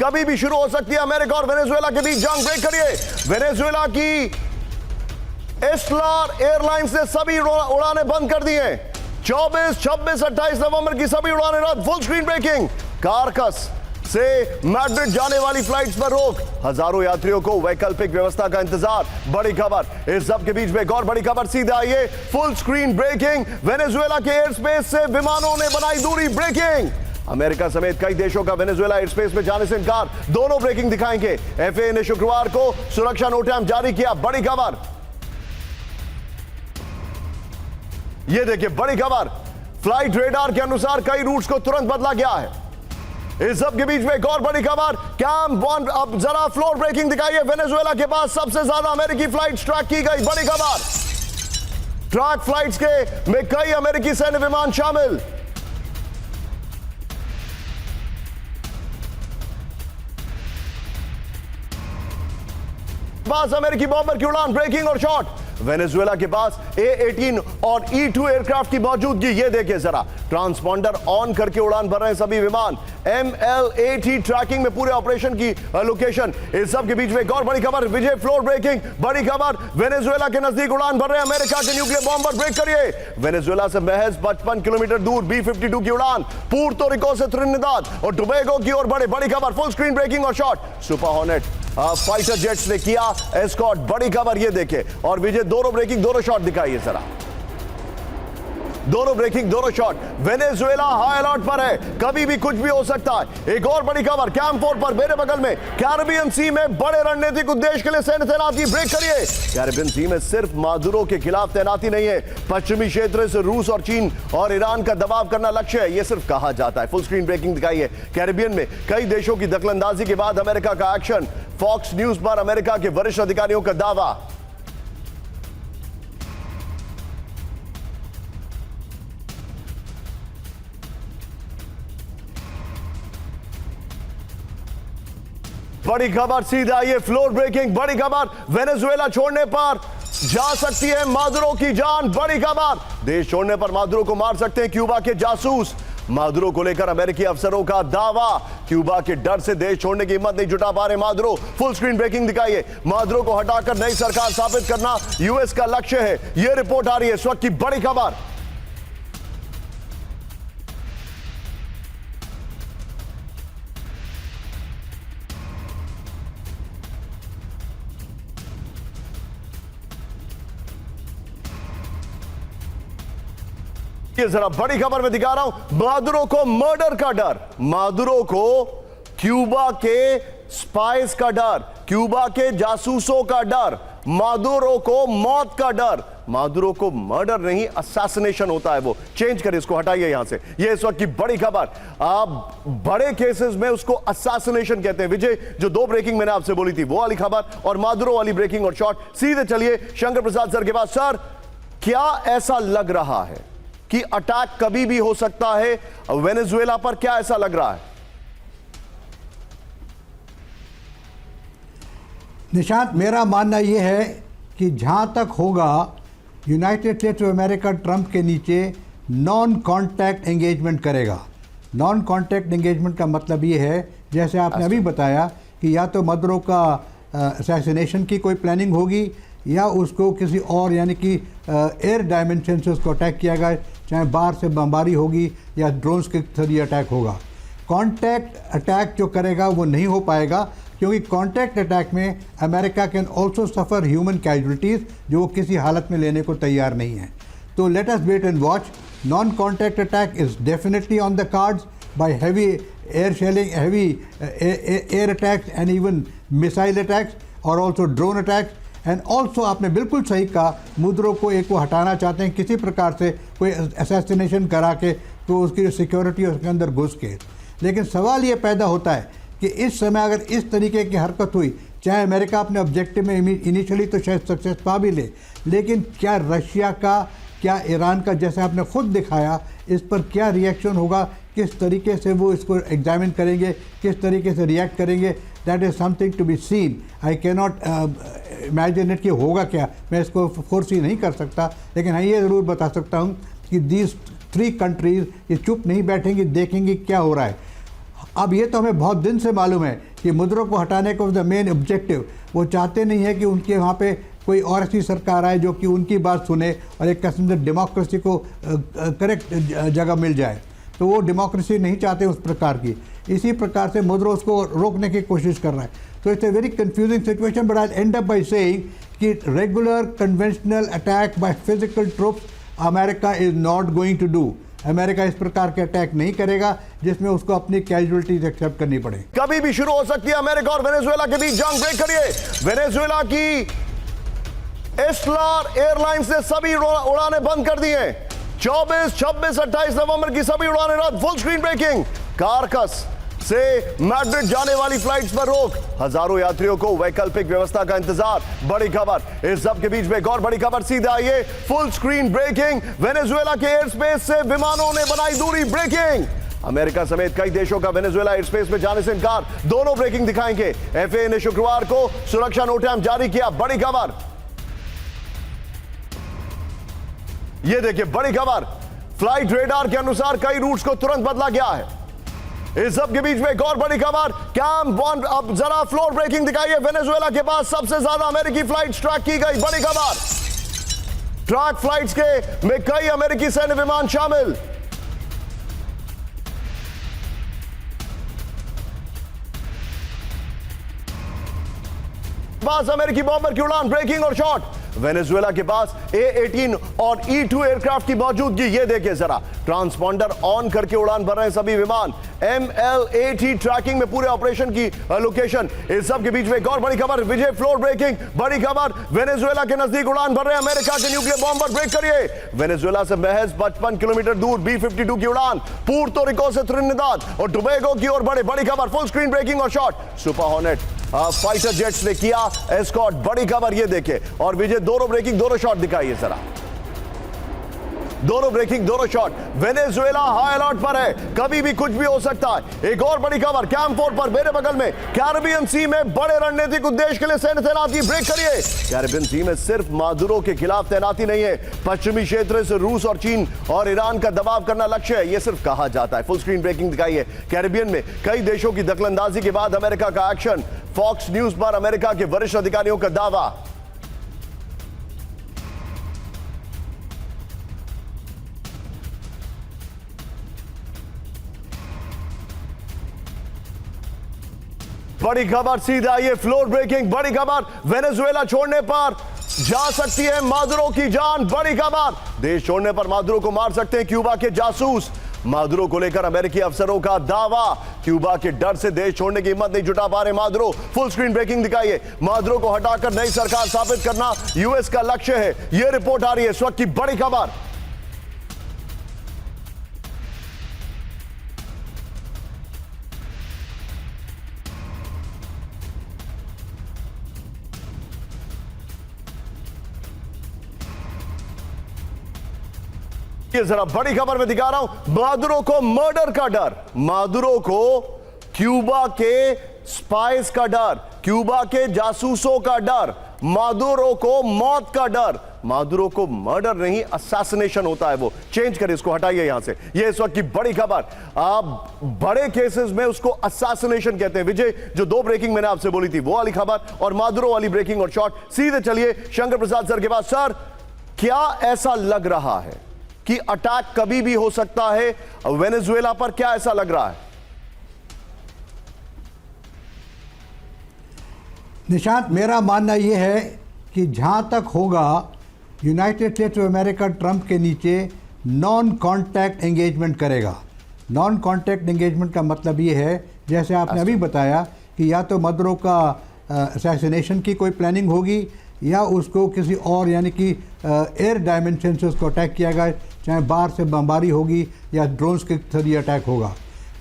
कभी भी शुरू हो सकती है। अमेरिका और वेनेजुएला के बीच जंग। ब्रेक करिए। वेनेजुएला की एस्लार एयरलाइंस ने सभी उड़ानें बंद कर दी हैं। 24, 26, 28 नवंबर की सभी उड़ानें रद्द। Full screen breaking. कारकस से मैड्रिड जाने वाली फ्लाइट्स पर रोक। हजारों यात्रियों को वैकल्पिक व्यवस्था का इंतजार। बड़ी खबर इस सब के बीच में एक और बड़ी खबर सीधे आई है। Full screen breaking. वेनेजुएला के एयर स्पेस से विमानों ने बनाई दूरी। ब्रेकिंग। अमेरिका समेत कई देशों का वेनेजुएला एयर स्पेस में जाने से इनकार। दोनों ब्रेकिंग दिखाएंगे। एफएए ने शुक्रवार को सुरक्षा नोटिस जारी किया। बड़ी खबर यह देखिए। बड़ी खबर फ्लाइट रेडार के अनुसार कई रूट्स को तुरंत बदला गया है। इस सब के बीच में एक और बड़ी खबर। कैम वन अब जरा फ्लोर ब्रेकिंग दिखाइए। वेनेजुएला के पास सबसे ज्यादा अमेरिकी फ्लाइट्स ट्रैक की गई। बड़ी खबर ट्रैक फ्लाइट्स के में कई अमेरिकी सैन्य विमान शामिल। पास अमेरिकी बॉम्बर की उड़ान। ब्रेकिंग और शॉट। वेनेजुएला के पास A-18 और E-2 एयरक्राफ्ट की मौजूदगी। ये देखिए जरा। ट्रांसपॉन्डर ऑन करके उड़ान भर रहे हैं सभी विमान। ML-80 ट्रैकिंग में पूरे ऑपरेशन की लोकेशन। इस सब के बीच में एक और बड़ी खबर। विजय फ्लोर ब्रेकिंग। बड़ी खबर वेनेजुएला के नजदीक उड़ान भर रहे हैं अमेरिका के न्यूक्लियर बॉम्बर। ब्रेक करिए। वेनेजुएला से महज 55 किलोमीटर दूर B-52 की उड़ान पुर्तो रिको से त्रिनिदाद और टोबैगो की ओर बढ़े। बड़ी खबर फुल स्क्रीन ब्रेकिंग और shot. Super hornet fighter jets ने किया एस्कॉर्ट। बड़ी खबर ये देखे। और विजय दोनों ब्रेकिंग दोनों शॉट दिखाइए जरा। दोनों ब्रेकिंग दोनों शॉट। वेनेजुएला हाई अलर्ट पर है। कभी भी कुछ भी हो सकता है। एक और बड़ी खबर। कैंप 4 पर मेरे बगल में कैरिबियन सी में बड़े रणनीतिक उद्देश्य के लिए सैन्य तैनाती। ब्रेक करिए। कैरिबियन सी में सिर्फ मादुरो के खिलाफ तैनाती नहीं है। पश्चिमी क्षेत्र से रूस और चीन और ईरान का दबाव करना लक्ष्य है। यह सिर्फ कहा जाता है। फुल स्क्रीन ब्रेकिंग दिखाइए। कैरिबियन में कई देशों की दखलंदाजी के बाद अमेरिका का एक्शन। फॉक्स न्यूज पर अमेरिका के वरिष्ठ अधिकारियों का दावा। बड़ी खबर सीधा ये फ्लोर ब्रेकिंग। बड़ी खबर वेनेजुएला छोड़ने पर जा सकती है मादुरो की जान। बड़ी खबर देश छोड़ने पर मादुरो को मार सकते हैं क्यूबा के जासूस। मादुरो को लेकर अमेरिकी अफसरों का दावा। क्यूबा के डर से देश छोड़ने की हिम्मत नहीं जुटा पा रहे मादुरो। फुल स्क्रीन ब्रेकिंग दिखाइए। मादुरो को हटाकर नई सरकार स्थापित करना यूएस का लक्ष्य है। यह रिपोर्ट आ रही है इस वक्त की बड़ी खबर। ये जरा बड़ी खबर में दिखा रहा हूं। मादुरो को मर्डर का डर। मादुरो को क्यूबा के स्पाइस का डर। क्यूबा के जासूसों का डर। मादुरो को मौत का डर। मादुरो को मर्डर नहीं असैसिनेशन होता है। वो चेंज करिए इसको। हटाइए यहां से। ये इस वक्त की बड़ी खबर। आप बड़े केसेस में उसको असैसिनेशन कहते हैं। विजय जो दो ब्रेकिंग मैंने आपसे बोली थी वो वाली खबर और मादुरो वाली ब्रेकिंग और शॉट। सीधे चलिए शंकर प्रसाद सर के पास। सर क्या ऐसा लग रहा है कि अटैक कभी भी हो सकता है वेनेजुएला पर? क्या ऐसा लग रहा है? निशांत, मेरा मानना यह है कि जहां तक होगा United states of America Trump के नीचे नॉन कॉन्टैक्ट एंगेजमेंट करेगा। नॉन कॉन्टैक्ट एंगेजमेंट का मतलब ये है, जैसे आपने अभी बताया, कि या तो मादुरो का असैसिनेशन की कोई प्लानिंग होगी या उसको किसी और यानी कि एयर डायमेंशन से उसको अटैक किया गया, चाहे बाहर से बमबारी होगी या ड्रोन्स के जरिए अटैक होगा। कॉन्टैक्ट अटैक जो करेगा वो नहीं हो पाएगा, क्योंकि कॉन्टैक्ट अटैक में America can also suffer human casualties जो वो किसी हालत में लेने को तैयार नहीं है। तो let us wait and watch. Non contact attack is definitely on the cards by heavy air shelling, heavy air attacks and even missile attacks और also drone attacks. And also आपने बिल्कुल सही कहा, मादुरो को एक को हटाना चाहते हैं किसी प्रकार से, कोई असैसिनेशन करा के, तो उसकी जो सिक्योरिटी है उसके अंदर घुस के। लेकिन सवाल ये पैदा होता है कि इस समय अगर इस तरीके की हरकत हुई, चाहे अमेरिका अपने ऑब्जेक्टिव में इनिशियली तो शायद सक्सेस पा भी ले, लेकिन क्या रशिया का, क्या ईरान का, जैसे आपने खुद दिखाया, इस पर क्या रिएक्शन होगा, किस तरीके से वो इसको एग्जामिन करेंगे, किस तरीके से रिएक्ट करेंगे, that is something to be seen. I can not imagine it कि होगा क्या, मैं इसको फोर्सी नहीं कर सकता, लेकिन हाँ ये ज़रूर बता सकता हूँ कि दीज 3 कंट्रीज़ ये चुप नहीं बैठेंगी, देखेंगी क्या हो रहा है। अब ये तो हमें बहुत दिन से मालूम है कि मुद्रो को हटाने को द मेन ऑब्जेक्टिव, वो चाहते नहीं है कि उनके वहाँ पे कोई और ऐसी सरकार आए जो कि उनकी बात सुने और एक किस्म से डेमोक्रेसी को करेक्ट जगह मिल जाए। तो वो डेमोक्रेसी नहीं चाहते उस प्रकार की, इसी प्रकार से मुद्रो उसको रोकने की कोशिश कर रहा है। तो it's a very confusing situation, but I end up by saying कि regular conventional attack by physical troops America is not going to do. America इस प्रकार के अटैक नहीं करेगा जिसमें उसको अपनी कैजुअलिटीज एक्सेप्ट करनी पड़े। कभी भी शुरू हो सकती है अमेरिका और वेनेजुएला के बीच जंग। ब्रेक करिए। वेनेजुएला की एस्लार एयरलाइंस ने सभी उड़ानें बंद कर दी हैं। 24, 26, 28 नवंबर की सभी उड़ानें रद्द। Full screen breaking. कारकस से मैड्रिड जाने वाली फ्लाइट्स पर रोक। हजारों यात्रियों को वैकल्पिक व्यवस्था का इंतजार। बड़ी खबर इस सब के बीच में एक और बड़ी खबर सीधे आई है। Full screen breaking. वेनेजुएला के एयर स्पेस से विमानों ने बनाई दूरी। ब्रेकिंग। अमेरिका समेत कई देशों का वेनेजुएला एयर स्पेस में जाने से इनकार। दोनों ब्रेकिंग दिखाएंगे। एफएए ने शुक्रवार को सुरक्षा नोटिस जारी किया। बड़ी खबर ये देखिए, बड़ी खबर। फ्लाइट रेडार के अनुसार कई रूट्स को तुरंत बदला गया है। इस सब के बीच में एक और बड़ी खबर। कैम बॉन्ड अब जरा फ्लोर ब्रेकिंग दिखाइए। वेनेजुएला के पास सबसे ज्यादा अमेरिकी फ्लाइट्स ट्रैक की गई। बड़ी खबर। ट्रैक फ्लाइट्स के में कई अमेरिकी सैन्य विमान शामिल। पास अमेरिकी बॉम्बर की उड़ान। ब्रेकिंग और शॉट। वेनेजुएला के पास A-18 और E-2 एयरक्राफ्ट की मौजूदगी। ये देखिए जरा, ट्रांसपॉन्डर ऑन करके उड़ान भर रहे हैं सभी विमान। ML-80 ट्रैकिंग में पूरे ऑपरेशन की लोकेशन। इस सब के बीच में एक और बड़ी खबर। विजय फ्लोर ब्रेकिंग। बड़ी खबर। वेनेजुएला के नजदीक उड़ान भर रहे हैं अमेरिका के न्यूक्लियर बॉम्बर। ब्रेक करिए। वेनेजुएला से महज 55 किलोमीटर दूर B-52 की उड़ान पुर्तो रिको से त्रिनिदाद और टोबैगो की ओर बढ़े। बड़ी खबर। फुल स्क्रीन ब्रेकिंग और shot. Super hornet fighter jets ने किया एस्कॉर्ट। बड़ी खबर ये देखे। और विजय दोनों ब्रेकिंग, दोनों शॉट दिखाइए जरा। दोनों ब्रेकिंग, दोनों शॉट। वेनेजुएला हाई अलर्ट पर है, कभी भी कुछ भी हो सकता है। एक और बड़ी खबर। कैंप 4 पर मेरे बगल में कैरिबियन सी में बड़े रणनीतिक उद्देश्य के लिए सैन्य तैनाती। ब्रेक करिए। कैरिबियन सी में सिर्फ मादुरो के खिलाफ तैनाती नहीं है, पश्चिमी क्षेत्र से रूस और चीन और ईरान का दबाव करना लक्ष्य है, यह सिर्फ कहा जाता है। फुल स्क्रीन ब्रेकिंग दिखाइए। कैरिबियन में कई देशों की दखलंदाजी के बाद अमेरिका का एक्शन। फॉक्स न्यूज पर अमेरिका के वरिष्ठ अधिकारियों का दावा। बड़ी खबर सीधा ये फ्लोर ब्रेकिंग। बड़ी खबर। वेनेजुएला छोड़ने पर जा सकती है मादुरो की जान। बड़ी खबर। देश छोड़ने पर मादुरो को मार सकते हैं क्यूबा के जासूस। मादुरो को लेकर अमेरिकी अफसरों का दावा। क्यूबा के डर से देश छोड़ने की हिम्मत नहीं जुटा पा रहे मादुरो। फुल स्क्रीन ब्रेकिंग दिखाइए। मादुरो को हटाकर नई सरकार स्थापित करना यूएस का लक्ष्य है, यह रिपोर्ट आ रही है इस वक्त की बड़ी खबर। जरा बड़ी खबर में दिखा रहा हूं। मादुरो को मर्डर का डर। मादुरो को क्यूबा के स्पाइस का डर, क्यूबा के जासूसों का डर, मादुरो को मौत का डर। मादुरो को मर्डर नहीं, असैसिनेशन होता है। वो चेंज करें, इसको हटाइए यहां से। ये इस वक्त की बड़ी खबर। आप बड़े केसेस में उसको असैसिनेशन कहते हैं। विजय, जो दो ब्रेकिंग मैंने आपसे बोली थी वो वाली खबर और मादुरो वाली ब्रेकिंग और शॉट। सीधे चलिए शंकर प्रसाद सर के पास। सर, क्या ऐसा लग रहा है कि अटैक कभी भी हो सकता है वेनेजुएला पर? क्या ऐसा लग रहा है? निशांत, मेरा मानना यह है कि जहां तक होगा United states of America Trump के नीचे नॉन कॉन्टैक्ट एंगेजमेंट करेगा। नॉन कॉन्टैक्ट एंगेजमेंट का मतलब ये है, जैसे आपने अभी बताया, कि या तो मादुरो का असैसिनेशन की कोई प्लानिंग होगी या उसको किसी और यानी कि एयर डायमेंशन से उसको अटैक किया गया, चाहे बाहर से बमबारी होगी या ड्रोन्स के जरिए अटैक होगा।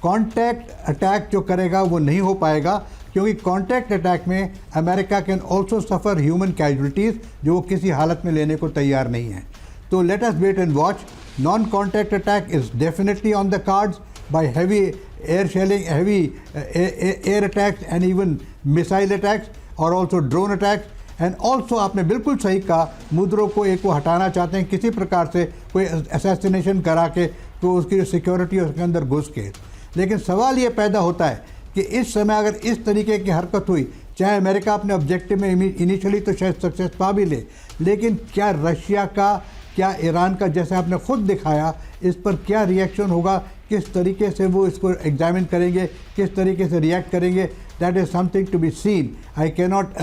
कॉन्टैक्ट अटैक जो करेगा वो नहीं हो पाएगा, क्योंकि कॉन्टैक्ट अटैक में America can also suffer human casualties जो वो किसी हालत में लेने को तैयार नहीं है। तो let us wait and watch. Non contact attack is definitely on the cards by heavy air shelling, heavy air attacks and even missile attacks और also drone attacks. And also आपने बिल्कुल सही कहा, मादुरो को एक को हटाना चाहते हैं किसी प्रकार से, कोई असैसिनेशन करा के तो उसकी जो सिक्योरिटी उसके अंदर घुस के। लेकिन सवाल ये पैदा होता है कि इस समय अगर इस तरीके की हरकत हुई, चाहे अमेरिका अपने ऑब्जेक्टिव में इनिशियली तो शायद सक्सेस पा भी ले, लेकिन क्या रशिया का, क्या ईरान का, जैसे आपने खुद दिखाया, इस पर क्या रिएक्शन होगा, किस तरीके से वो इसको एग्जामिन करेंगे, किस तरीके से रिएक्ट करेंगे, that is something to be seen. I can not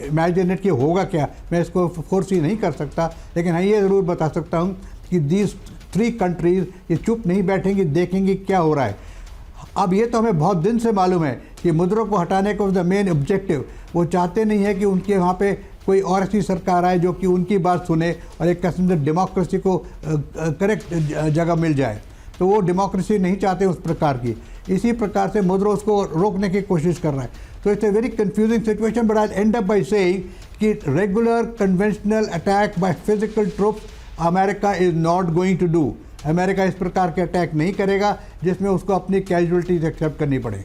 imagine it कि होगा क्या, मैं इसको फोर्सी नहीं कर सकता, लेकिन हाँ ये ज़रूर बता सकता हूँ कि दीज 3 कंट्रीज़ ये चुप नहीं बैठेंगी, देखेंगी क्या हो रहा है। अब ये तो हमें बहुत दिन से मालूम है कि मुद्रा को हटाने को द मेन ऑब्जेक्टिव, वो चाहते नहीं है कि उनके वहाँ पे कोई और ऐसी सरकार आए जो कि उनकी बात सुने और एक किस्म से डेमोक्रेसी को करेक्ट जगह मिल जाए, तो वो डेमोक्रेसी नहीं चाहते उस प्रकार की। इसी प्रकार से मुद्रा उसको रोकने की कोशिश कर रहा है। तो it's a very confusing situation, but I end up by saying कि regular conventional attack by physical troops America is not going to do. America इस प्रकार के अटैक नहीं करेगा जिसमें उसको अपनी कैजुअलिटीज एक्सेप्ट करनी पड़े।